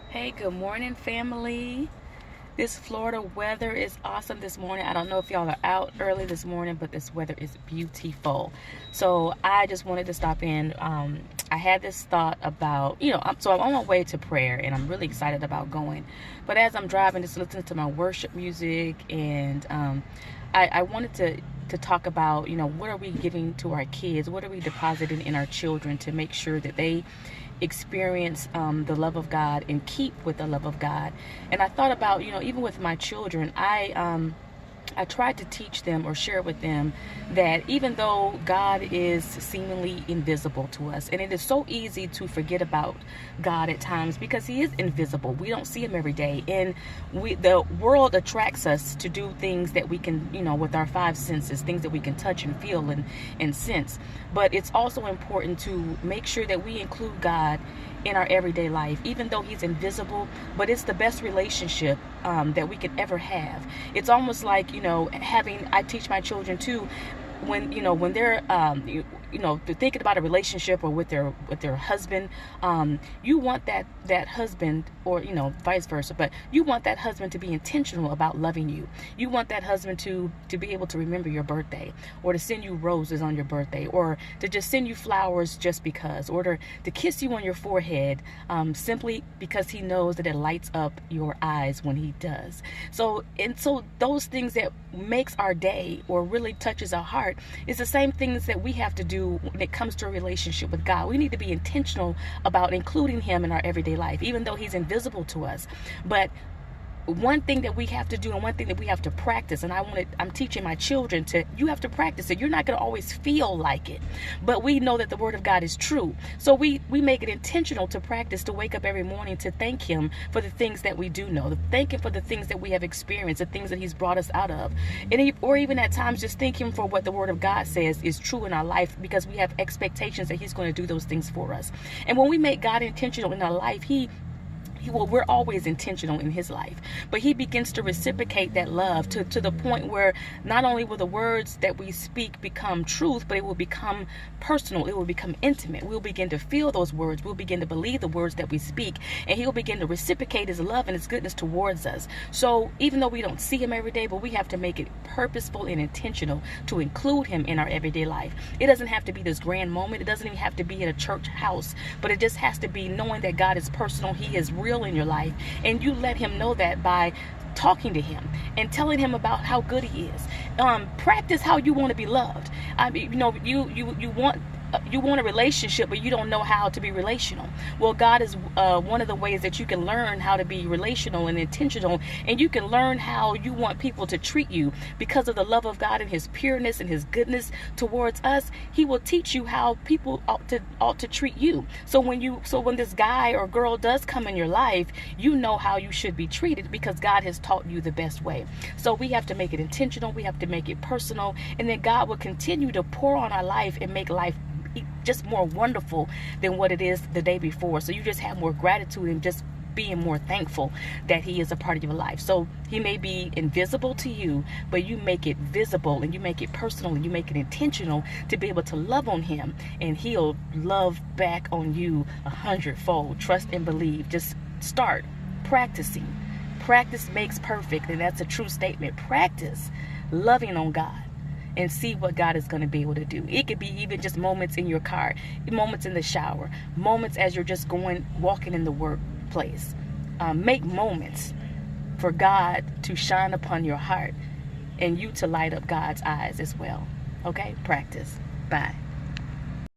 Hey, good morning, family. This Florida weather is awesome this morning. I don't know if y'all are out early this morning, but this weather is beautiful. So I just wanted to stop in. I had this thought about, so I'm on my way to prayer and I'm really excited about going. But as I'm driving, just listening to my worship music, and I wanted to talk about, what are we giving to our kids? What are we depositing in our children to make sure that they experience the love of God and keep with the love of God? And I thought about, even with my children, I tried to teach them or share with them that even though God is seemingly invisible to us, and it is so easy to forget about God at times because he is invisible. We don't see him every day. And the world attracts us to do things that we can, with our five senses, things that we can touch and feel and sense. But it's also important to make sure that we include God in our everyday life, even though he's invisible. But it's the best relationship that we could ever have. It's almost like, I teach my children too, when they're they're thinking about a relationship or with their husband, you want that husband, or vice versa, but you want that husband to be intentional about loving you. You want that husband to be able to remember your birthday, or to send you roses on your birthday, or to just send you flowers just because, or to kiss you on your forehead, simply because he knows that it lights up your eyes when he does. So those things that makes our day or really touches our heart is the same things that we have to do when it comes to a relationship with God. We need to be intentional about including him in our everyday life, even though he's invisible to us. But one thing that we have to do, and one thing that we have to practice, and I'm teaching my children you have to practice it. You're not going to always feel like it, but we know that the word of God is true. So we make it intentional to practice, to wake up every morning to thank him for the things that we do know, to thank him for the things that we have experienced, the things that he's brought us out of, or even at times just thank him for what the word of God says is true in our life, because we have expectations that he's going to do those things for us. And when we make God intentional in our life, we're always intentional in his life, but he begins to reciprocate that love to the point where not only will the words that we speak become truth, but it will become personal. It will become intimate. We'll begin to feel those words. We'll begin to believe the words that we speak, and he'll begin to reciprocate his love and his goodness towards us. So even though we don't see him every day, but we have to make it purposeful and intentional to include him in our everyday life. It doesn't have to be this grand moment. It doesn't even have to be in a church house, but it just has to be knowing that God is personal. He is real in your life, and you let him know that by talking to him and telling him about how good he is. Practice how you want to be loved. I mean, you want a relationship, but you don't know how to be relational. Well, God is one of the ways that you can learn how to be relational and intentional, and you can learn how you want people to treat you because of the love of God and his pureness and his goodness towards us. He will teach you how people ought to treat you. So when this guy or girl does come in your life, you know how you should be treated because God has taught you the best way. So we have to make it intentional. We have to make it personal, and then God will continue to pour on our life and make life just more wonderful than what it is the day before. So you just have more gratitude and just being more thankful that he is a part of your life. So he may be invisible to you, but you make it visible, and you make it personal, and you make it intentional to be able to love on him, and he'll love back on you 100-fold. Trust and believe. Just start practicing. Practice makes perfect, and that's a true statement. Practice loving on God and see what God is going to be able to do. It could be even just moments in your car, moments in the shower, moments as you're just walking in the workplace. Make moments for God to shine upon your heart and you to light up God's eyes as well. Okay? Practice. Bye.